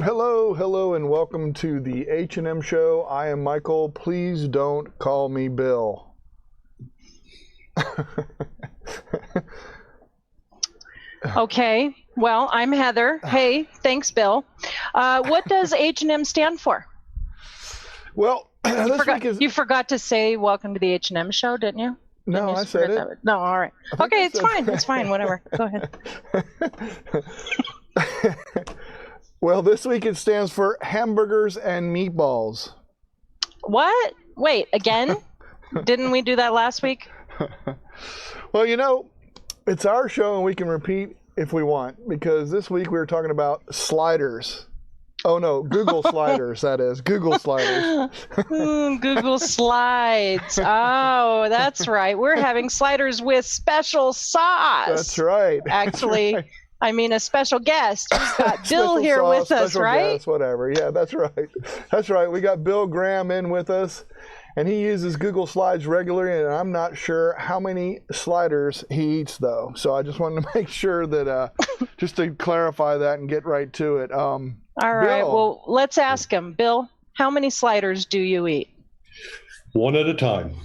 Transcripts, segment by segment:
Hello, and welcome to the H&M Show. I am Michael. Please don't call me Bill. Okay, well, I'm Heather. Hey, thanks, Bill. What does H&M stand for? Well, you forgot to say welcome to the H&M Show, didn't you? No, I said it. No, all right. Okay, it's fine. It's fine. Whatever. Go ahead. Well, this week it stands for hamburgers and meatballs. What? Wait, again? Didn't we do that last week? Well, you know, it's our show and we can repeat if we want, because this week we were talking about sliders. Oh, no, Google sliders, that is. Google sliders. Google Slides. Oh, that's right. We're having sliders with special sauce. That's right. Actually, That's right. I mean, a special guest. We've got Bill here sauce, with us, right? Guest, whatever. Yeah, that's right. That's right. We got Bill Graham in with us, and he uses Google Slides regularly, and I'm not sure how many sliders he eats, though. So I just wanted to make sure that, just to clarify that and get right to it. All right. Bill, well, let's ask him. Bill, how many sliders do you eat? One at a time.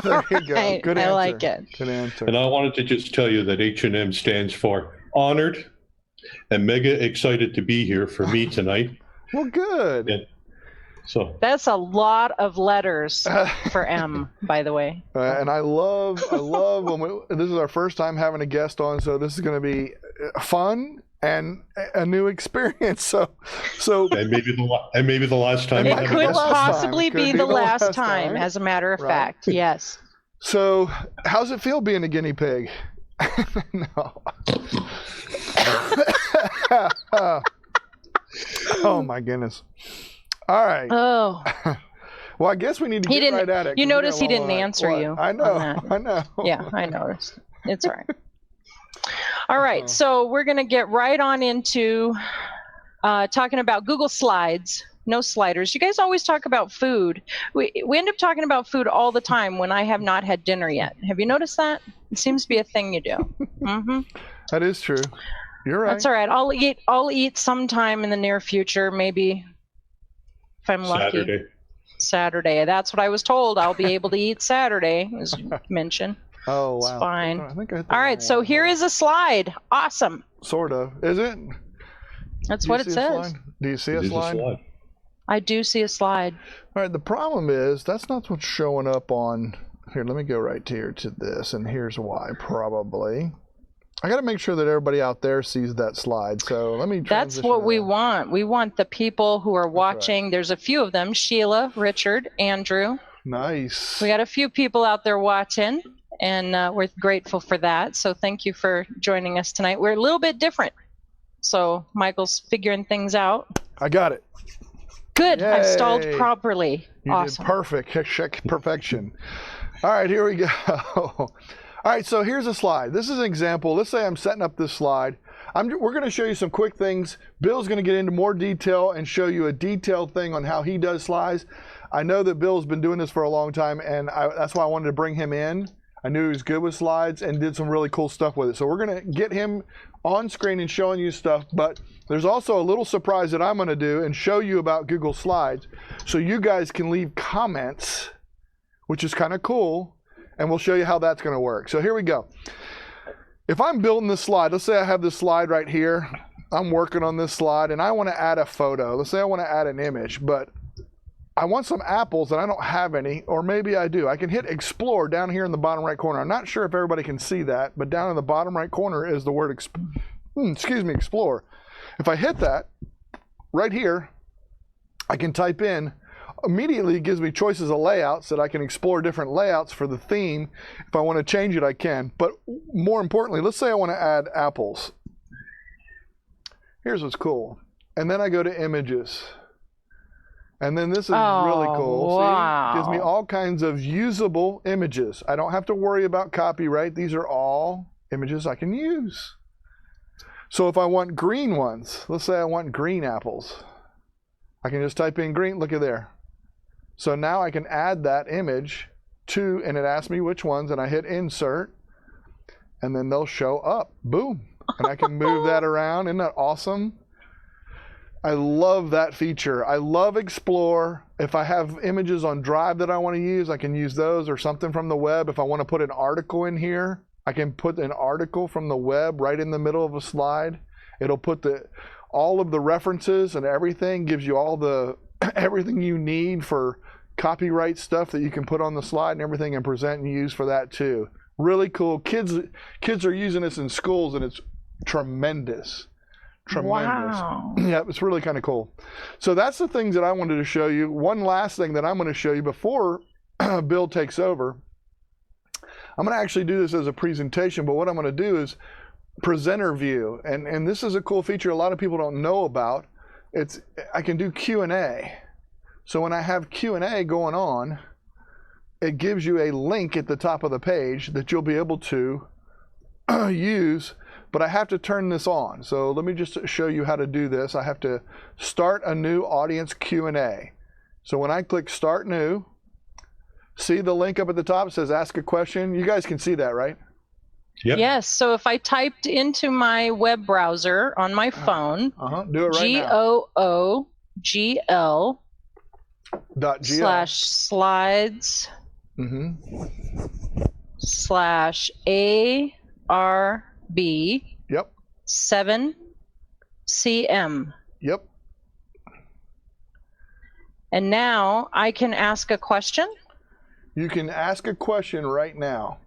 There you go. Right. Good answer. I like it. Good answer. And I wanted to just tell you that H&M stands for honored and mega excited to be here for me tonight. Well, good. And so That's a lot of letters for M, by the way. And I love when this is our first time having a guest on, so this is going to be fun and a new experience. So and maybe the last time. It could possibly Could be the last time, as a matter of fact. Yes. So, how's it feel being a guinea pig? No. Oh my goodness. All right. Oh. Well, I guess we need to get right at it. You notice he didn't answer you. I know. I know. Yeah, I noticed. It's all right. All right. So we're going to get right on into talking about Google Slides. No sliders. You guys always talk about food. We end up talking about food all the time when I have not had dinner yet. Have you noticed that? It seems to be a thing you do. Mm-hmm. That is true. You're right. That's all right. I'll eat sometime in the near future, maybe if I'm lucky. Saturday. That's what I was told. I'll be able to eat Saturday, as you mentioned. Oh, wow. It's fine. I think all right. So here is a slide. Awesome. Sort of. Is it? That's what it says. Do you see a slide? I do see a slide. All right, the problem is that's not what's showing up on here. Let me go right here to this, and here's why. Probably I got to make sure that everybody out there sees that slide. So let me. That's what we want. We want the people who are watching. Right. There's a few of them: Sheila, Richard, Andrew. Nice. We got a few people out there watching, and we're grateful for that. So thank you for joining us tonight. We're a little bit different, so Michael's figuring things out. I got it. Good. Yay. I've stalled properly. You awesome. Did perfect. Perfection. All right, here we go. All right, so here's a slide. This is an example. Let's say I'm setting up this slide. We're going to show you some quick things. Bill's going to get into more detail and show you a detailed thing on how he does slides. I know that Bill's been doing this for a long time, and that's why I wanted to bring him in. I knew he was good with slides and did some really cool stuff with it. So we're going to get him on screen and showing you stuff, but there's also a little surprise that I'm going to do and show you about Google Slides so you guys can leave comments, which is kind of cool, and we'll show you how that's going to work. So here we go. If I'm building this slide, let's say I have this slide right here. I'm working on this slide, and I want to add a photo. Let's say I want to add an image, but I want some apples and I don't have any, or maybe I do. I can hit Explore down here in the bottom right corner. I'm not sure if everybody can see that, but down in the bottom right corner is the word Explore. If I hit that right here, I can type in. Immediately it gives me choices of layouts that I can explore different layouts for the theme. If I want to change it, I can. But more importantly, let's say I want to add apples. Here's what's cool. And then I go to images. And then this is really cool. Wow. See, it gives me all kinds of usable images. I don't have to worry about copyright. These are all images I can use. So if I want green ones, let's say I want green apples. I can just type in green, look at there. So now I can add that image to, and it asks me which ones, and I hit insert. and then they'll show up. Boom. And I can move that around. Isn't that awesome? I love that feature. I love Explore. If I have images on Drive that I want to use, I can use those, or something from the web. If I want to put an article in here, I can put an article from the web right in the middle of a slide. It'll put all of the references and everything, gives you all the everything you need for copyright stuff that you can put on the slide and everything, and present and use for that too. Really cool. Kids are using this in schools, and it's tremendous. Wow. Yeah, it's really kind of cool. So that's the things that I wanted to show you. One last thing that I'm going to show you before Bill takes over. I'm going to actually do this as a presentation, but what I'm going to do is presenter view. And this is a cool feature a lot of people don't know about. I can do Q&A. So when I have Q&A going on, it gives you a link at the top of the page that you'll be able to use, but I have to turn this on. So let me just show you how to do this. I have to start a new audience Q&A. So when I click Start New, see the link up at the top, it says Ask a Question. You guys can see that, right? Yep. Yes. So if I typed into my web browser on my phone, Do it right now. GOOGL /slides /ARB Yep. 7CM. Yep. And now I can ask a question. You can ask a question right now.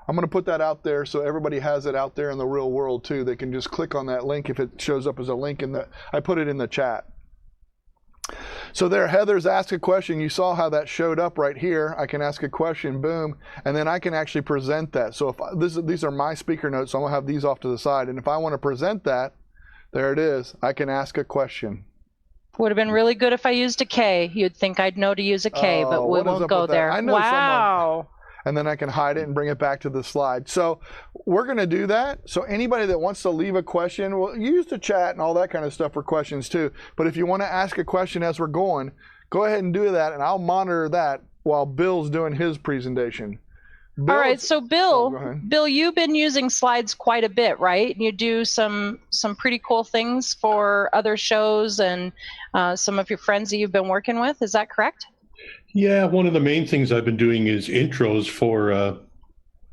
I'm going to put that out there so everybody has it out there in the real world too. They can just click on that link if it shows up as a link I put it in the chat. So there, Heather's Ask a Question. You saw how that showed up right here. I can ask a question, boom, and then I can actually present that. So these are my speaker notes, so I'm going to have these off to the side. And if I want to present that, there it is. I can ask a question. Would have been really good if I used a K. You'd think I'd know to use a K, but we won't go there. I know wow. Someone. And then I can hide it and bring it back to the slide. So we're going to do that. So anybody that wants to leave a question, well, use the chat and all that kind of stuff for questions too. But if you want to ask a question as we're going, go ahead and do that, and I'll monitor that while Bill's doing his presentation. All right, so Bill, you've been using slides quite a bit, right? You do some pretty cool things for other shows and some of your friends that you've been working with. Is that correct? Yeah, one of the main things I've been doing is intros for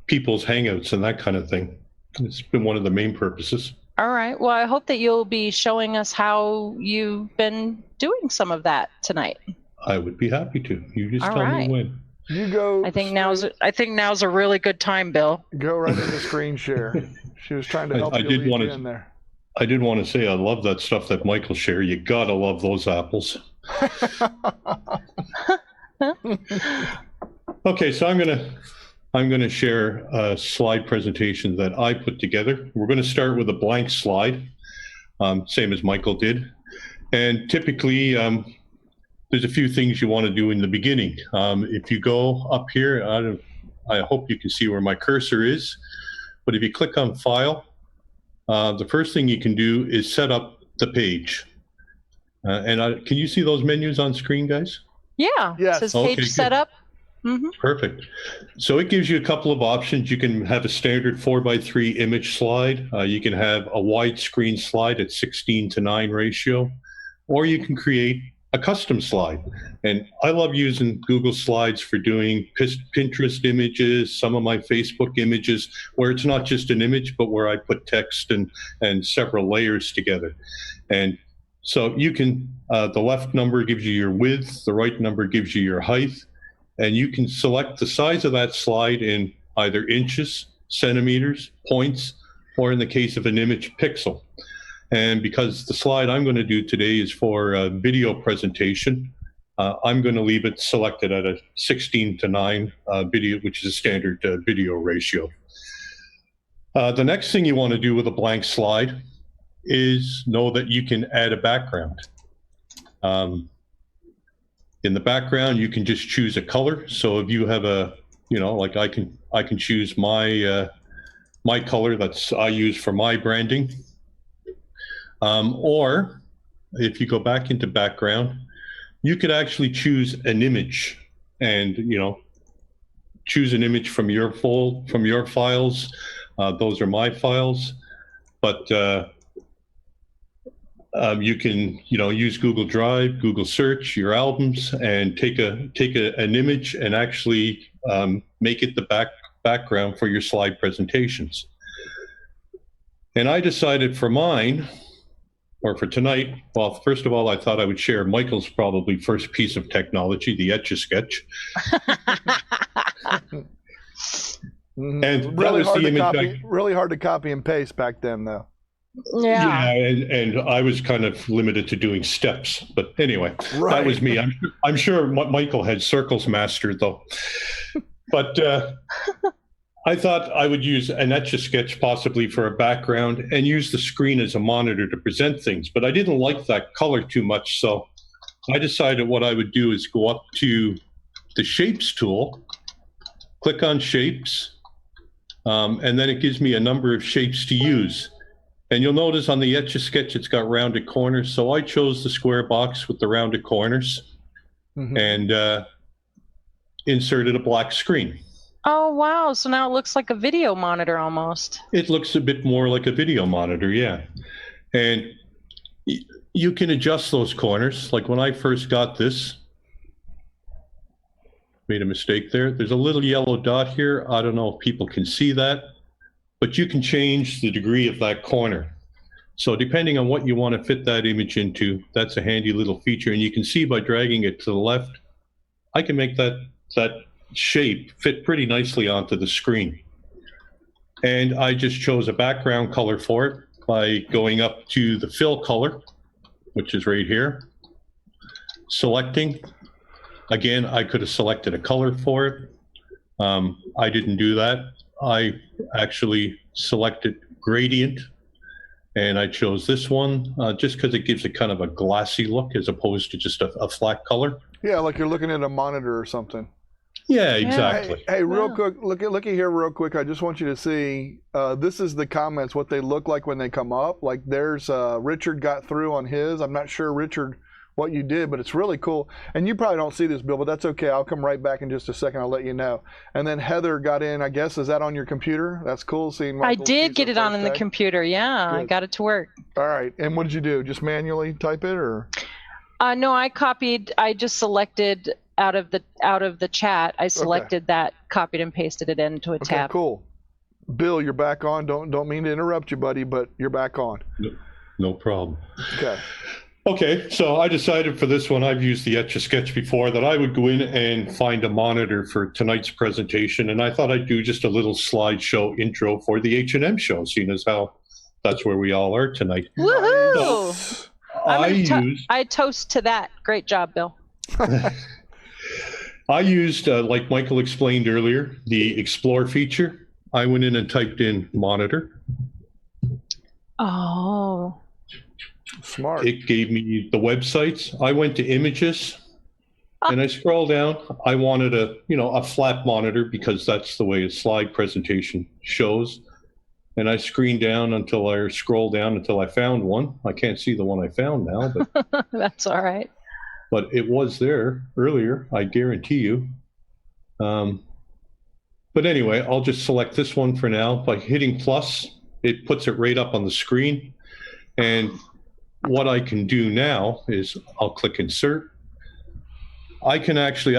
people's hangouts and that kind of thing. It's been one of the main purposes. All right. Well, I hope that you'll be showing us how you've been doing some of that tonight. I would be happy to. You just tell me when. You go. I think now's a really good time, Bill. Go right into screen share. She was trying to help you lead you in there. I did want to say I love that stuff that Michael shared. You gotta love those apples. Okay, so I'm gonna share a slide presentation that I put together. We're going to start with a blank slide, same as Michael did, and typically there's a few things you want to do in the beginning. If you go up here, I hope you can see where my cursor is, but if you click on File, the first thing you can do is set up the page. Can you see those menus on screen, guys? Yeah. Yes. It says page setup. Mm-hmm. Perfect. So it gives you a couple of options. You can have a standard 4:3 image slide. You can have a widescreen slide at 16:9 ratio, or you can create a custom slide. And I love using Google Slides for doing Pinterest images, some of my Facebook images, where it's not just an image, but where I put text and several layers together. And so you can, the left number gives you your width, the right number gives you your height, and you can select the size of that slide in either inches, centimeters, points, or in the case of an image, pixel. And because the slide I'm going to do today is for a video presentation, I'm going to leave it selected at a 16:9 video, which is a standard video ratio. The next thing you want to do with a blank slide is know that you can add a background. In the background, you can just choose a color. So if you have like I can choose my my color I use for my branding. Or if you go back into background, you could actually choose an image and choose an image from your files. Those are my files, but you can, use Google Drive, Google Search, your albums, and take an image and actually make it the background for your slide presentations. And I decided for mine, or for tonight, well, first of all, I thought I would share Michael's probably first piece of technology, the Etch-a-Sketch. And that was the image. Really hard to copy and paste back then, though. Yeah. And I was kind of limited to doing steps, but anyway, Right. That was me. I'm sure Michael had circles mastered though. But I thought I would use an Etch-a-Sketch possibly for a background and use the screen as a monitor to present things. But I didn't like that color too much, so I decided what I would do is go up to the Shapes tool, click on Shapes, and then it gives me a number of shapes to use. And you'll notice on the Etch-a-Sketch, it's got rounded corners. So I chose the square box with the rounded corners and inserted a black screen. Oh, wow. So now it looks like a video monitor almost. It looks a bit more like a video monitor, yeah. And you can adjust those corners. Like when I first got this, made a mistake there. There's a little yellow dot here. I don't know if people can see that, but you can change the degree of that corner. So depending on what you want to fit that image into, that's a handy little feature. And you can see by dragging it to the left, I can make that shape fit pretty nicely onto the screen. And I just chose a background color for it by going up to the fill color, which is right here, selecting. Again, I could have selected a color for it. I didn't do that. I actually selected gradient, and I chose this one just because it gives it kind of a glassy look as opposed to just a flat color. Yeah, like you're looking at a monitor or something. Yeah, exactly. Hey, real quick, look at here real quick. I just want you to see, this is the comments, what they look like when they come up. Like there's, Richard got through on his. I'm not sure, Richard, what you did, but it's really cool. And you probably don't see this, Bill, but that's okay. I'll come right back in just a second. I'll let you know. And then Heather got in, I guess, is that on your computer? That's cool seeing I did get it on in the computer. Yeah, Good. I got it to work. All right. And what did you do? Just manually type it or? No, I just selected out of the chat. I selected that, copied and pasted it into a tab. Okay, cool. Bill, you're back on. Don't mean to interrupt you, buddy, but you're back on. No problem. Okay, so I decided for this one, I've used the Etch-a-Sketch before, that I would go in and find a monitor for tonight's presentation. And I thought I'd do just a little slideshow intro for the H&M Show, seeing as how that's where we all are tonight. Woohoo! So, I toast to that. Great job, Bill. I used, like Michael explained earlier, the Explore feature. I went in and typed in monitor. Oh. Smart. It gave me the websites. I went to images and I scrolled down. I wanted a flat monitor because that's the way a slide presentation shows. And I scrolled down until I found one. I can't see the one I found now, but that's all right. But it was there earlier, I guarantee you. But anyway, I'll just select this one for now. By hitting plus, it puts it right up on the screen. And what I can do now is I'll click insert. I can actually,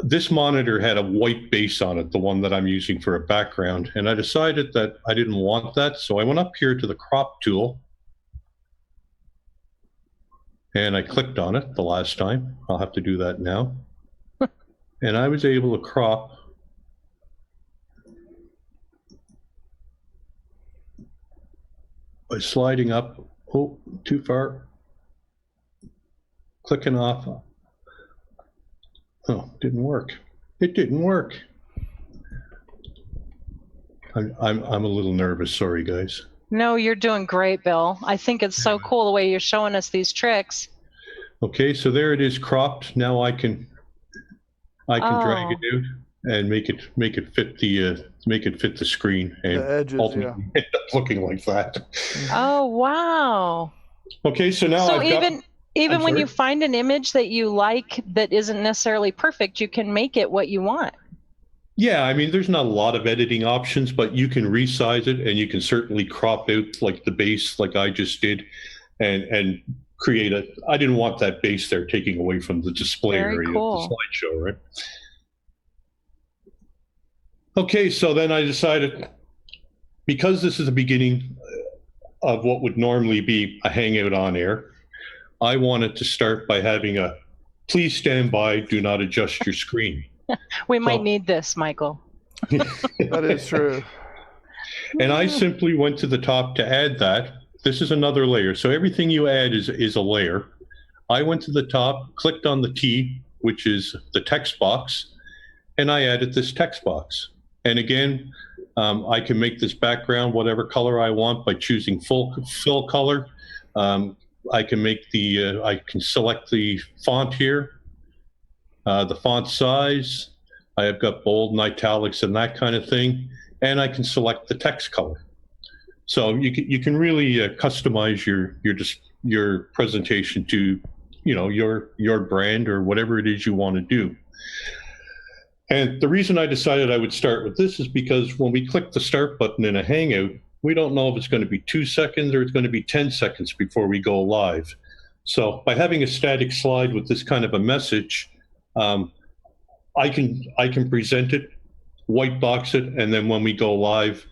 this monitor had a white base on it, the one that I'm using for a background. And I decided that I didn't want that. So I went up here to the crop tool. And I clicked on it the last time. I'll have to do that now. And I was able to crop by sliding up. Oh, too far. Clicking off. Oh, didn't work. It didn't work. I'm a little nervous. Sorry, guys. No, you're doing great, Bill. I think it's so cool the way you're showing us these tricks. Okay, so there it is cropped. Now I can drag it out and make it fit the screen and the edges, ultimately end up looking like that. Oh, wow. Okay, so now So even when you find an image that you like that isn't necessarily perfect, you can make it what you want. Yeah, I mean, there's not a lot of editing options, but you can resize it, and you can certainly crop out like the base, like I just did, and create a. I didn't want that base there taking away from the display Very area cool. of the slideshow, right? Okay, so then I decided, because this is the beginning of what would normally be a Hangout on air, I wanted to start by having a please stand by, do not adjust your screen. We might need this, Michael. That is true. And I simply went to the top to add that. This is another layer. So everything you add is a layer. I went to the top, clicked on the T, which is the text box, and I added this text box. And again, I can make this background whatever color I want by choosing fill color. I can make I can select the font here. The font size, I have got bold and italics and that kind of thing, and I can select the text color. So you can really customize your presentation to, your brand or whatever it is you want to do. And the reason I decided I would start with this is because when we click the start button in a Hangout, we don't know if it's going to be 2 seconds or it's going to be 10 seconds before we go live. So by having a static slide with this kind of a message, I can present it, white box it, and then when we go live,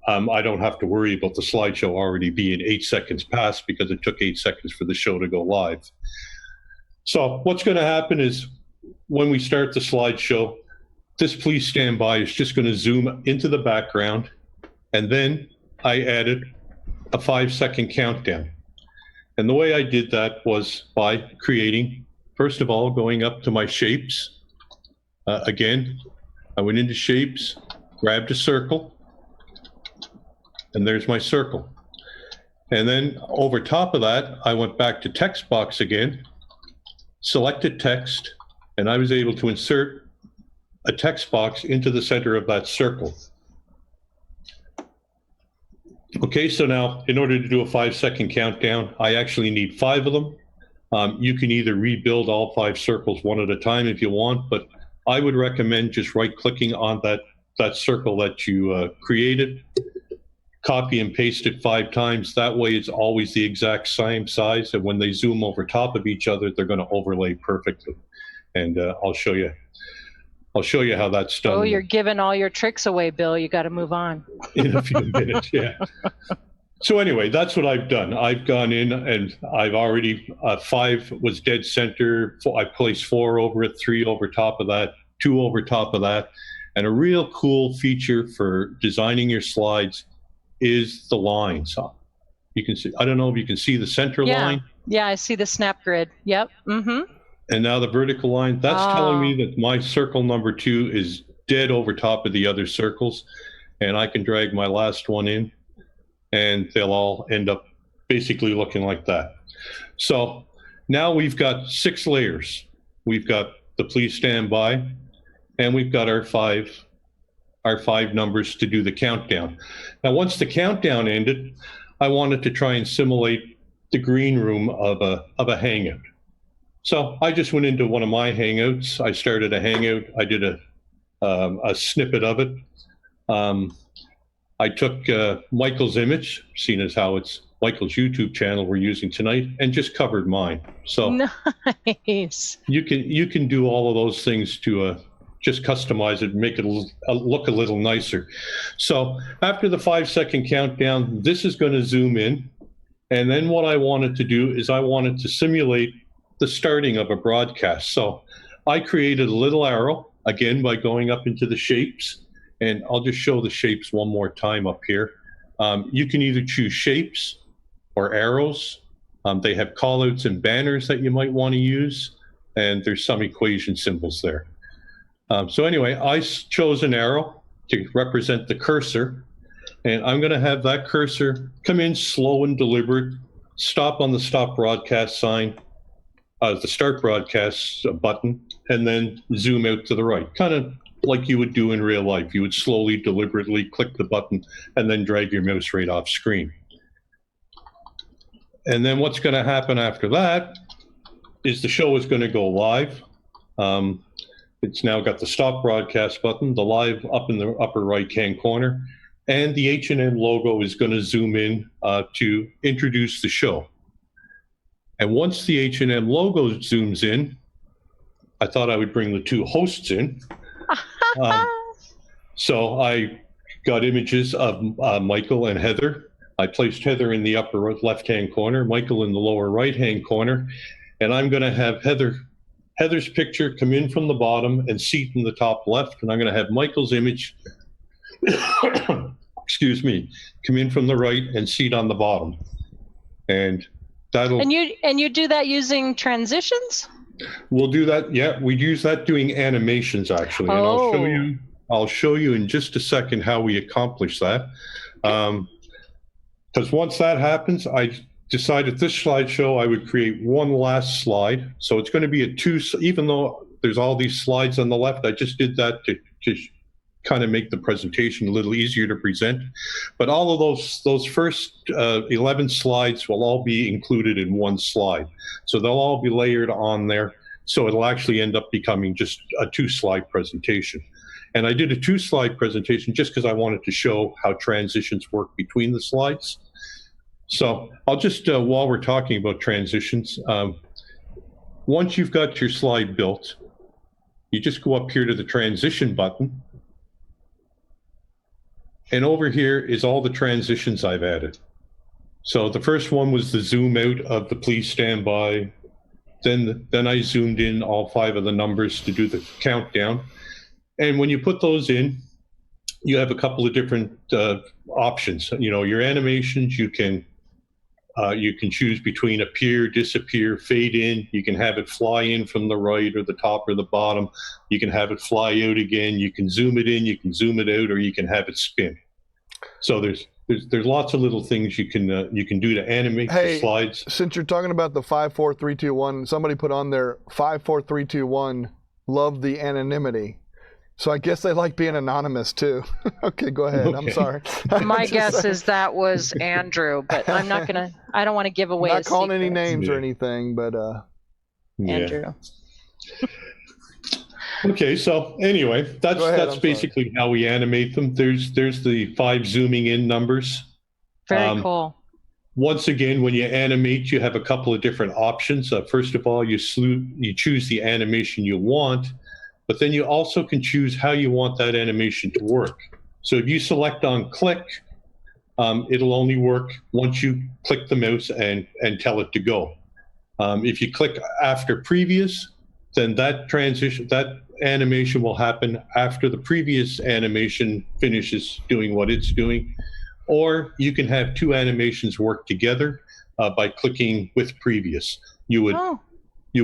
I don't have to worry about the slideshow already being 8 seconds past because it took 8 seconds for the show to go live. So what's going to happen is when we start the slideshow, this please stand by is just going to zoom into the background, and then I added a 5-second countdown. And the way I did that was by creating, first of all, going up to my shapes. Again, I went into shapes, grabbed a circle, and there's my circle. And then over top of that, I went back to text box again, selected text, and I was able to insert a text box into the center of that circle. Okay, so now in order to do a 5-second countdown, I actually need 5 of them. You can either rebuild all 5 circles one at a time if you want, but I would recommend just right-clicking on that circle that you created, copy and paste it 5 times. That way it's always the exact same size, and when they zoom over top of each other, they're going to overlay perfectly. And I'll show you how that's done. Oh, you're giving all your tricks away, Bill. You got to move on. In a few minutes, yeah. So anyway, that's what I've done. I've gone in and I've already, 5 was dead center. I placed 4 over it, 3 over top of that, 2 over top of that. And a real cool feature for designing your slides is the lines. You can see, I don't know if you can see the center line. Yeah, I see the snap grid. Yep. Mm-hmm. And now the vertical line, that's telling me that my circle number 2 is dead over top of the other circles. And I can drag my last one in, and they'll all end up basically looking like that. So now we've got 6 layers. We've got the please stand by, and we've got our 5 numbers to do the countdown. Now, once the countdown ended, I wanted to try and simulate the green room of a Hangout. So I just went into one of my Hangouts. I started a Hangout. I did a snippet of it. I took Michael's image, seeing as how it's Michael's YouTube channel we're using tonight, and just covered mine. So nice. You can do all of those things to just customize it, make it look a little nicer. So after the 5-second countdown, this is going to zoom in. And then what I wanted to do is I wanted to simulate the starting of a broadcast. So I created a little arrow, again, by going up into the shapes. And I'll just show the shapes one more time up here. You can either choose shapes or arrows. They have callouts and banners that you might want to use. And there's some equation symbols there. So anyway, I chose an arrow to represent the cursor. And I'm going to have that cursor come in slow and deliberate, stop on the stop broadcast sign, the start broadcast button, and then zoom out to the right, kind of like you would do in real life. You would slowly, deliberately click the button and then drag your mouse right off screen. And then what's going to happen after that is the show is going to go live. It's now got the stop broadcast button, the live up in the upper right-hand corner, and the H&M logo is going to zoom in to introduce the show. And once the H&M logo zooms in, I thought I would bring the two hosts in. So I got images of Michael and Heather. I placed Heather in the upper left-hand corner, Michael in the lower right-hand corner, and I'm going to have Heather's picture come in from the bottom and seat in the top left, and I'm going to have Michael's image, excuse me, come in from the right and seat on the bottom. And that'll. And you do that using transitions? We'll do that. Yeah, we use that doing animations actually, and I'll show you in just a second how we accomplish that. Because once that happens, I decided this slideshow I would create one last slide. So it's going to be even though there's all these slides on the left, I just did that to just kind of make the presentation a little easier to present. But all of those first 11 slides will all be included in one slide. So they'll all be layered on there. So it'll actually end up becoming just a 2-slide presentation. And I did a 2-slide presentation just because I wanted to show how transitions work between the slides. So I'll just, while we're talking about transitions, once you've got your slide built, you just go up here to the transition button. And over here is all the transitions I've added. So the first one was the zoom out of the please stand by. Then I zoomed in all 5 of the numbers to do the countdown. And when you put those in, you have a couple of different options. You know, your animations, you can choose between appear, disappear, fade in. You can have it fly in from the right or the top or the bottom. You can have it fly out again. You can zoom it in, you can zoom it out, or you can have it spin. So there's lots of little things you can do to animate the slides. Since you're talking about the 5, 4, 3, 2, 1, somebody put on there 5, 4, 3, 2, 1. Love the anonymity. So I guess they like being anonymous too. Okay, go ahead. Okay. I'm sorry. My guess is that was Andrew, but I don't want to give away. Not calling any names or anything, but Andrew. Okay, so anyway, that's basically how we animate them. There's the 5 zooming in numbers. Very cool. Once again, when you animate, you have a couple of different options. First of all, you choose the animation you want, but then you also can choose how you want that animation to work. So if you select on click, it'll only work once you click the mouse and tell it to go. If you click after previous, then that animation will happen after the previous animation finishes doing what it's doing. Or you can have 2 animations work together by clicking with previous. You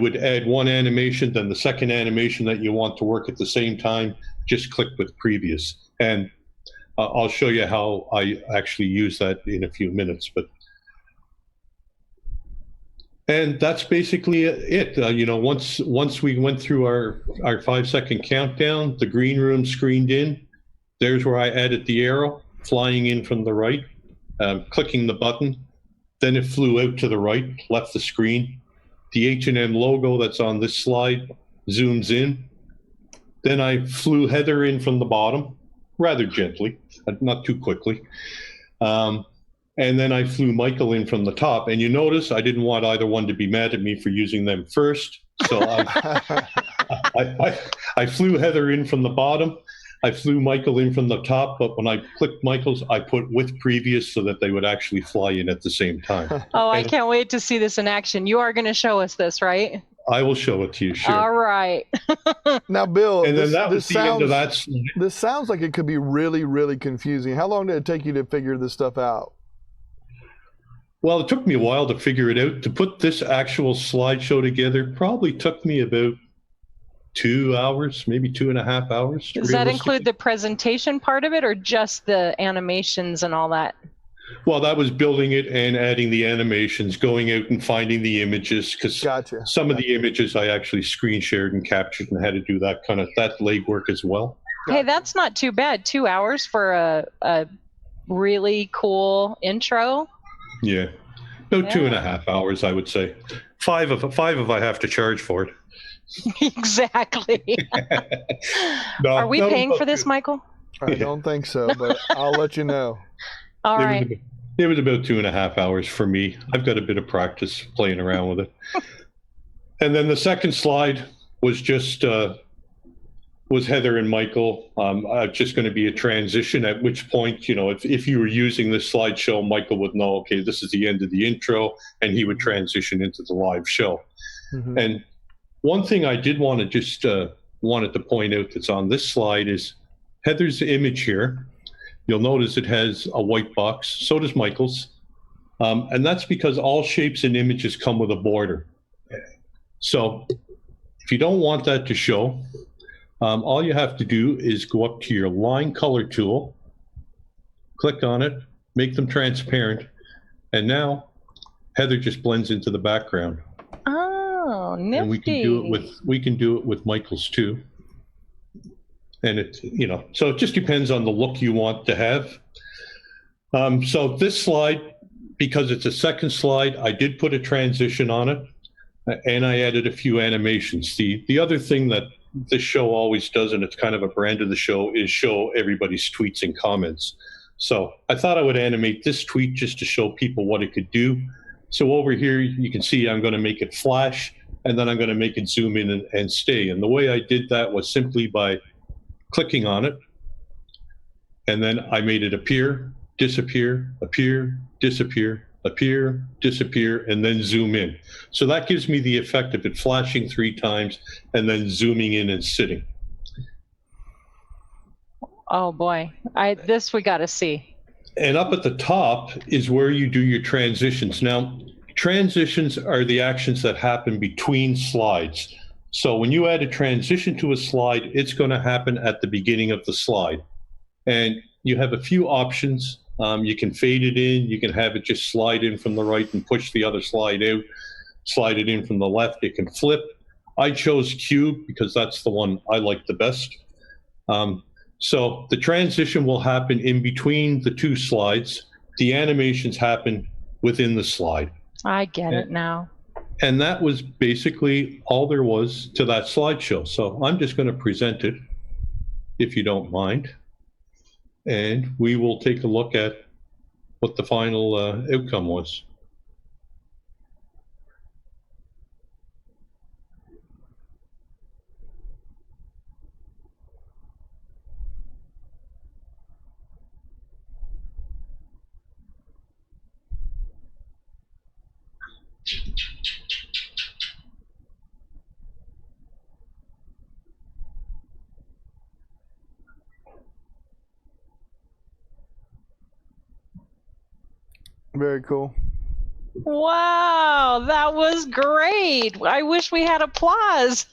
would add one animation, then the second animation that you want to work at the same time, just click with previous. And I'll show you how I actually use that in a few minutes. And that's basically it. You know, once we went through our 5-second countdown, the green room screened in. There's where I added the arrow flying in from the right, clicking the button. Then it flew out to the right, left the screen. The H&M logo that's on this slide zooms in. Then I flew Heather in from the bottom, rather gently, not too quickly. And then I flew Michael in from the top. And you notice I didn't want either one to be mad at me for using them first. So I flew Heather in from the bottom. I flew Michael in from the top. But when I clicked Michael's, I put with previous so that they would actually fly in at the same time. Oh, I can't wait to see this in action. You are going to show us this, right? I will show it to you, sure. All right. Now, Bill, and then that was the end of that slide. This sounds like it could be really, really confusing. How long did it take you to figure this stuff out? Well, it took me a while to figure it out. To put this actual slideshow together probably took me about 2 hours, maybe 2.5 hours. Does that include the presentation part of it or just the animations and all that? Well, that was building it and adding the animations, going out and finding the images, because some of the images I actually screen shared and captured and had to do that legwork as well. Hey, that's not too bad. 2 hours for a really cool intro. Yeah, about 2.5 hours, I would say. Five if I have to charge for it. Exactly. No, Are we that was paying about for this, two- Michael? I don't think so, but I'll let you know. All It was, right. about, it was about 2.5 hours for me. I've got a bit of practice playing around with it. And then the second slide was just was Heather and Michael. Just going to be a transition. At which point, if you were using this slideshow, Michael would know, okay, this is the end of the intro, and he would transition into the live show. Mhm. And one thing I did want to just wanted to point out that's on this slide is Heather's image here. You'll notice it has a white box. So does Michael's. And that's because all shapes and images come with a border. So if you don't want that to show, all you have to do is go up to your line color tool, click on it, make them transparent, and now Heather just blends into the background. Oh, nifty. And we can do it with Michael's too. And it, so it just depends on the look you want to have. So this slide, because it's a second slide, I did put a transition on it, and I added a few animations. The other thing that this show always does, and it's kind of a brand of the show, is show everybody's tweets and comments. So I thought I would animate this tweet just to show people what it could do. So over here, you can see I'm going to make it flash, and then I'm going to make it zoom in and stay. And the way I did that was simply by clicking on it, and then I made it appear, disappear, appear, disappear, appear, disappear, and then zoom in. So that gives me the effect of it flashing 3 times and then zooming in and sitting. Oh boy, this we got to see. And up at the top is where you do your transitions. Now, transitions are the actions that happen between slides. So when you add a transition to a slide, it's going to happen at the beginning of the slide. And you have a few options. You can fade it in. You can have it just slide in from the right and push the other slide out. Slide it in from the left. It can flip. I chose cube because that's the one I like the best. So the transition will happen in between the 2 slides. The animations happen within the slide. I get it now. And that was basically all there was to that slideshow. So I'm just going to present it, if you don't mind. And we will take a look at what the final outcome was. Very cool. Wow, that was great. I wish we had applause.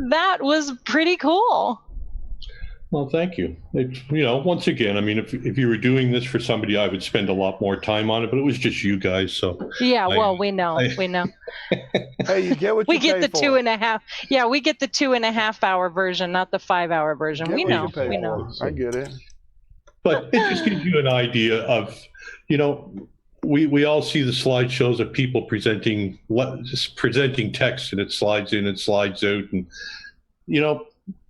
That was pretty cool. Well, thank you. Once again, I mean, if you were doing this for somebody, I would spend a lot more time on it, but it was just you guys. So yeah, well, we know. Hey, you get what we you get pay the for. 2.5. Yeah, we get the 2.5 hour version, not the 5 hour version. Get We what know. you pay We for. know. I get it. But it just gives you an idea of, we all see the slideshows of people presenting text, and it slides in and slides out, and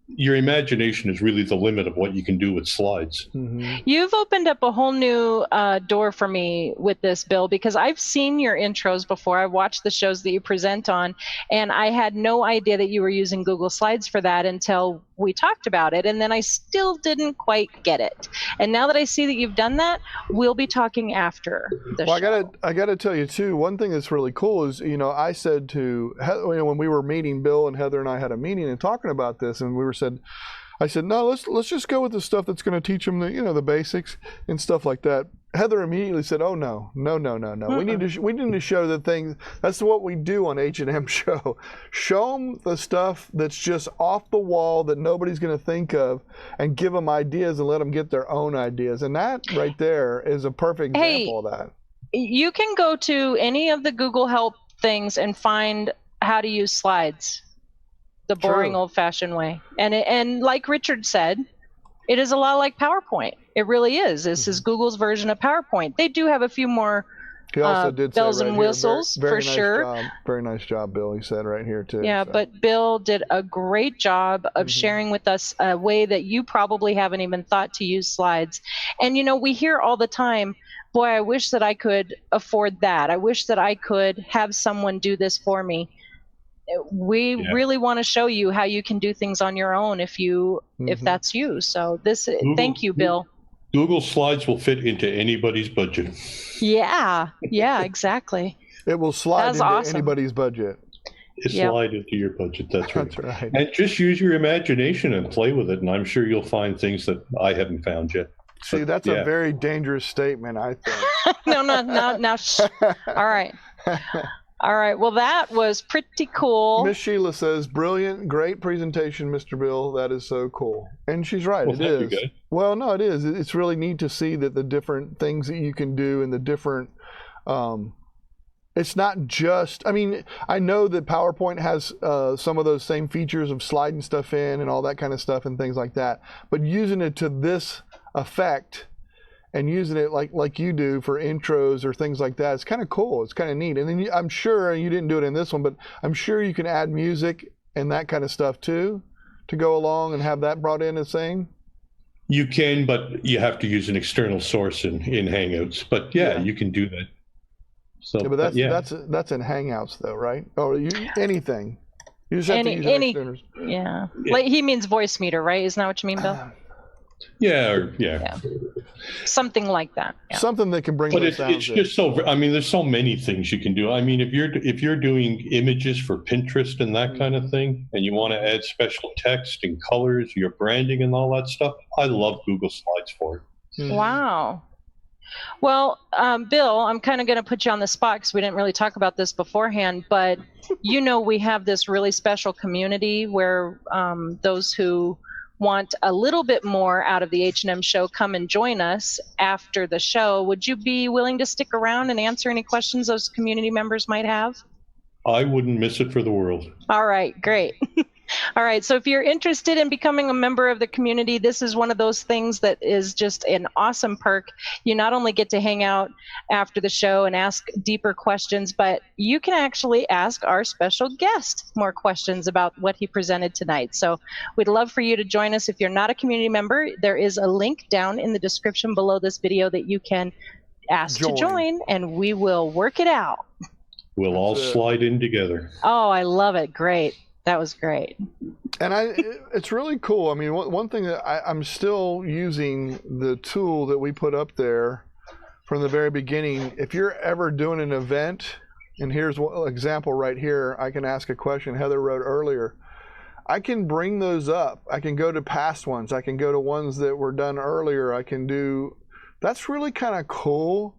your imagination is really the limit of what you can do with slides. Mm-hmm. You've opened up a whole new door for me with this, Bill, because I've seen your intros before. I've watched the shows that you present on, and I had no idea that you were using Google Slides for that until we talked about it, and then I still didn't quite get it. And now that I see that you've done that, we'll be talking after the show. I gotta tell you too. One thing that's really cool is, I said to Heather, when we were meeting, Bill and Heather and I had a meeting and talking about this, and I said, no, let's just go with the stuff that's going to teach them the basics and stuff like that. Heather immediately said, "Oh no. We need to show the things. That's what we do on H&M Show. Show them the stuff that's just off the wall that nobody's going to think of, and give them ideas and let them get their own ideas." And that right there is a perfect example of that. You can go to any of the Google Help things and find how to use slides the boring old-fashioned way. And like Richard said, it is a lot like PowerPoint. It really is. This is Google's version of PowerPoint. They do have a few more He also did say bells right and here, whistles very for nice sure. job. Very nice job, Bill. He said right here too. Yeah, so. but Bill did a great job of sharing with us a way that you probably haven't even thought to use slides. And we hear all the time, boy, I wish that I could afford that. I wish that I could have someone do this for me. We really want to show you how you can do things on your own if that's you. So thank you, Bill. Google Slides will fit into anybody's budget. Yeah, exactly. It will slide into awesome. anybody's budget. Slide into your budget. That's right. That's right. And just use your imagination and play with it, and I'm sure you'll find things that I haven't found yet. See, that's a very dangerous statement, I think. No. Shh. All right. All right. Well, that was pretty cool. Miss Sheila says, brilliant, great presentation, Mr. Bill. That is so cool. And she's right. Well, it is. Well, no, it is. It's really neat to see that the different things that you can do and the different, it's not just, I know that PowerPoint has some of those same features of sliding stuff in and all that kind of stuff and things like that. But using it to this effect and using it like you do for intros or things like that, it's kind of cool. It's kind of neat. And then I'm sure you didn't do it in this one, but I'm sure you can add music and that kind of stuff too to go along and have that brought in the same. You can, but you have to use an external source in Hangouts. But you can do that. So, but that's in Hangouts though, right? Or anything. You just have to use externals. Yeah. Like he means voice meter, right? Isn't that what you mean, Bill? Yeah. Something like that. Yeah. Something that can bring. But it's just so. There's so many things you can do. If you're doing images for Pinterest and that kind of thing, and you want to add special text and colors, your branding and all that stuff, I love Google Slides for it. Wow. Well, Bill, I'm kind of going to put you on the spot because we didn't really talk about this beforehand, but we have this really special community where those who want a little bit more out of the H&M show come and join us after the show. Would you be willing to stick around and answer any questions those community members might have? I wouldn't miss it for the world. All right, great. All right, so if you're interested in becoming a member of the community, this is one of those things that is just an awesome perk. You not only get to hang out after the show and ask deeper questions, but you can actually ask our special guest more questions about what he presented tonight. So we'd love for you to join us. If you're not a community member, there is a link down in the description below this video that you can ask to join, and we will work it out. We'll all slide in together. Oh, I love it. Great. That was great. And it's really cool. One thing that I'm still using the tool that we put up there from the very beginning. If you're ever doing an event, and here's one example right here, I can ask a question Heather wrote earlier. I can bring those up. I can go to past ones. I can go to ones that were done earlier. That's really kind of cool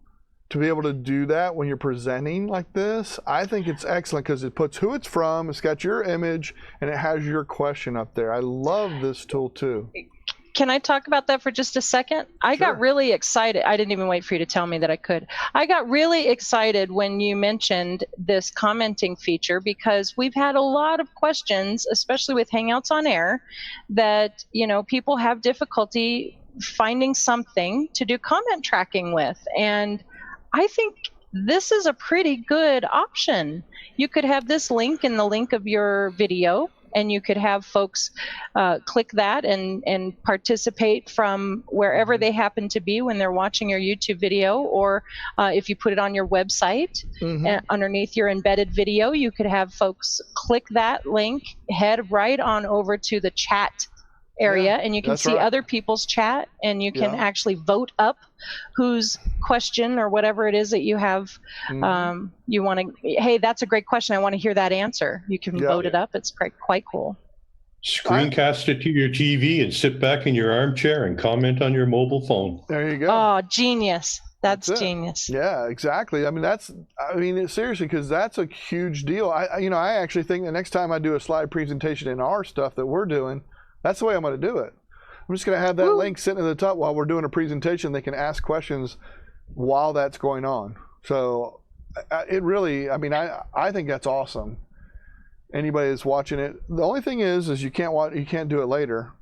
to be able to do that when you're presenting like this. I think it's excellent because it puts who it's from, it's got your image, and it has your question up there. I love this tool too. Can I talk about that for just a second? I got really excited. I didn't even wait for you to tell me that I could. I got really excited when you mentioned this commenting feature because we've had a lot of questions, especially with Hangouts on Air, that people have difficulty finding something to do comment tracking with. And I think this is a pretty good option. You could have this link in the link of your video, and you could have folks click that and participate from wherever they happen to be when they're watching your YouTube video, or if you put it on your website underneath your embedded video, you could have folks click that link, head right on over to the chat area, and you can see other people's chat, and you can actually vote up whose question or whatever it is that you have you want to, hey, that's a great question, I want to hear that answer. You can vote it up. It's quite cool. Screencast it to your TV and sit back in your armchair and comment on your mobile phone. There you go. Oh, genius. That's genius. Yeah, exactly. Seriously, because that's a huge deal. I actually think the next time I do a slide presentation in our stuff that we're doing, that's the way I'm going to do it. I'm just going to have that link sitting at the top while we're doing a presentation. They can ask questions while that's going on. So it really, I think that's awesome. Anybody that's watching it. The only thing is you can't do it later.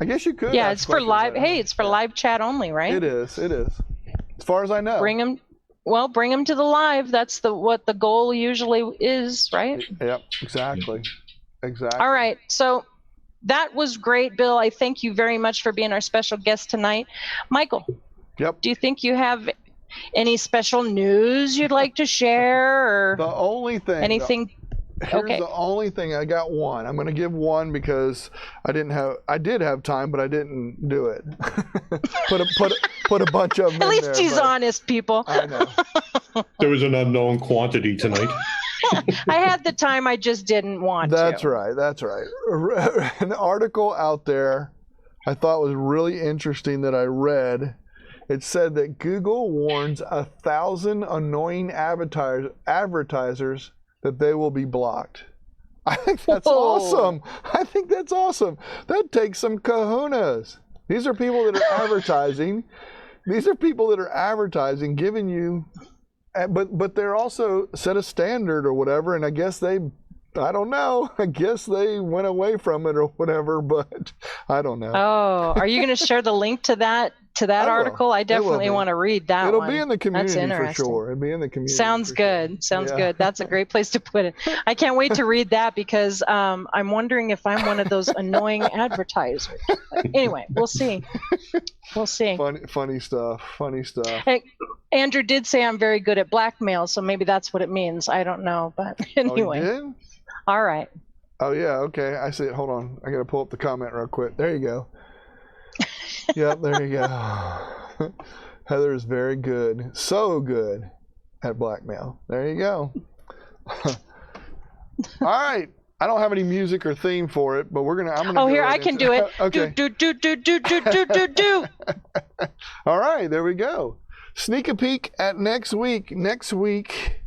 I guess you could. Yeah, it's for live. Hey, it's for live chat only, right? It is. As far as I know. Bring them Well, bring them to the live. That's what the goal usually is, right? Yep, exactly. All right. So that was great, Bill. I thank you very much for being our special guest tonight. Michael, Yep. do you think you have any special news you'd like to share, or The only thing. anything? Here's Okay. the only thing. I got one. I'm going to give one because I did have time, but I didn't do it. put a bunch of them At in least there, he's but honest, people. I know. There was an unknown quantity tonight. I had the time, I just didn't want That's to. right. That's right. An article out there I thought was really interesting that I read. It said that Google warns 1,000 annoying advertisers that they will be blocked. I think that's Whoa. awesome. I think that's awesome. That takes some kahunas. These are people that are advertising. These are people that are advertising, giving you, but they're also set a standard or whatever. And I guess I don't know. I guess they went away from it or whatever, but I don't know. Oh, are you going to share the link to that I will. article? I It will definitely be. want to read that It'll one. be in the community for interesting. sure. It'll be in the community. Sounds for good. Sure. Sounds Yeah. good. That's a great place to put it. I can't wait to read that because I'm wondering if I'm one of those annoying advertisers. But anyway, we'll see. We'll see. Funny stuff. Funny stuff. Hey, Andrew did say I'm very good at blackmail, so maybe that's what it means. I don't know, but anyway. Oh, you did? All right. Oh yeah. Okay. I see it. Hold on. I gotta pull up the comment real quick. There you go. Yep. There you go. Heather is very good. So good at blackmail. There you go. All right. I don't have any music or theme for it, but I'm gonna. Oh, go here, right I can into do it. Okay. Do. All right, there we go. Sneak a peek at next week. Next week,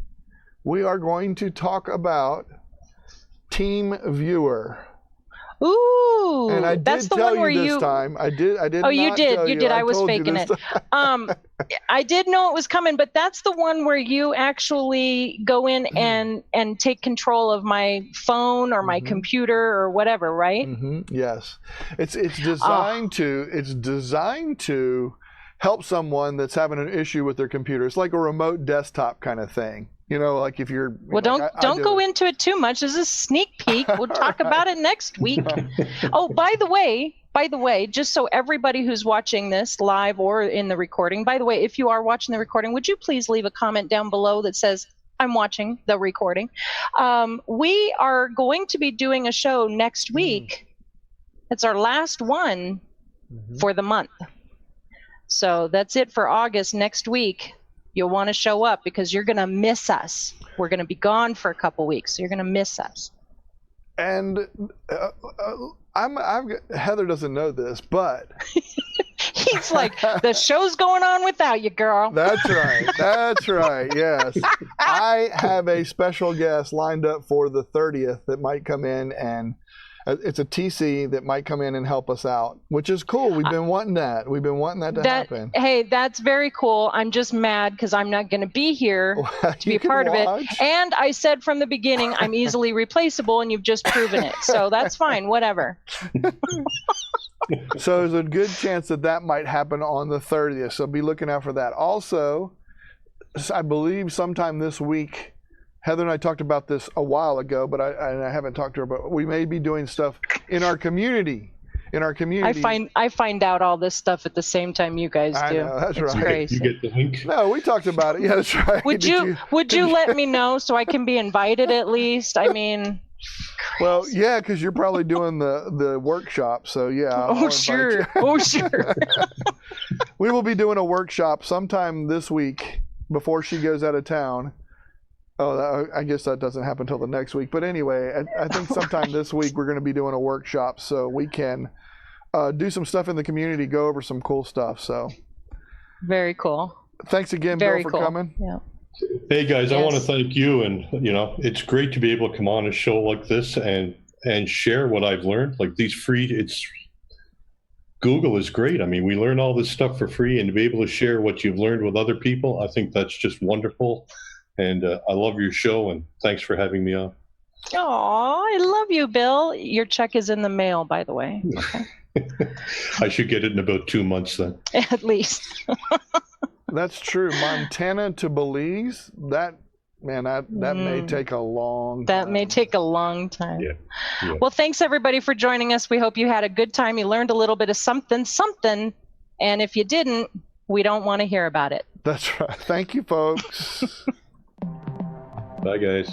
we are going to talk about Team Viewer. Ooh, And I that's did the tell one where you this you. time. I did. Oh, you not did. tell You did. I was told you faking this it. time. I did know it was coming, but that's the one where you actually go in and take control of my phone or my computer or whatever, right? Yes, it's designed to help someone that's having an issue with their computer. It's like a remote desktop kind of thing. You know, like if you're. Well, don't go into it too much. This is a sneak peek. We'll talk about it next week. Oh, by the way, just so everybody who's watching this live or in the recording, by the way, if you are watching the recording, would you please leave a comment down below that says, I'm watching the recording. We are going to be doing a show next week. It's our last one for the month. So that's it for August. Next week, you'll want to show up because you're going to miss us. We're going to be gone for a couple weeks, so you're going to miss us. And Heather doesn't know this, but He's like, the show's going on without you, girl. that's right. That's right. Yes, I have a special guest lined up for the 30th that might come in, and it's a TC that might come in and help us out, which is cool. We've been wanting that. We've been wanting that to happen. Hey, that's very cool. I'm just mad because I'm not going to be here to be a part of it. And I said from the beginning, I'm easily replaceable, and you've just proven it. So that's fine. Whatever. So there's a good chance that might happen on the 30th. So be looking out for that. Also, I believe sometime this week, Heather and I talked about this a while ago, but I haven't talked to her. But we may be doing stuff in our community. I find out all this stuff at the same time you guys do. I know, that's it's right. Crazy. You get the link. No, we talked about it. Yeah, that's right. Would you let me know so I can be invited at least? I mean. Well, yeah, because you're probably doing the workshop. So yeah. Oh sure. Oh sure. We will be doing a workshop sometime this week before she goes out of town. Oh, I guess that doesn't happen until the next week. But anyway, I think sometime this week we're going to be doing a workshop so we can do some stuff in the community, go over some cool stuff. So very cool. Thanks again, Very Bill, for cool. coming. Yeah. Hey guys, I Yes. want to thank you, and it's great to be able to come on a show like this and share what I've learned. Like these Google is great. I mean, we learn all this stuff for free, and to be able to share what you've learned with other people, I think that's just wonderful. And I love your show, and thanks for having me on. Aw, I love you, Bill. Your check is in the mail, by the way. I should get it in about 2 months then. At least. That's true. Montana to Belize, that may take a long time. That may take a long time. Yeah. Yeah. Well, thanks everybody for joining us. We hope you had a good time. You learned a little bit of something. And if you didn't, we don't want to hear about it. That's right. Thank you, folks. Bye, guys.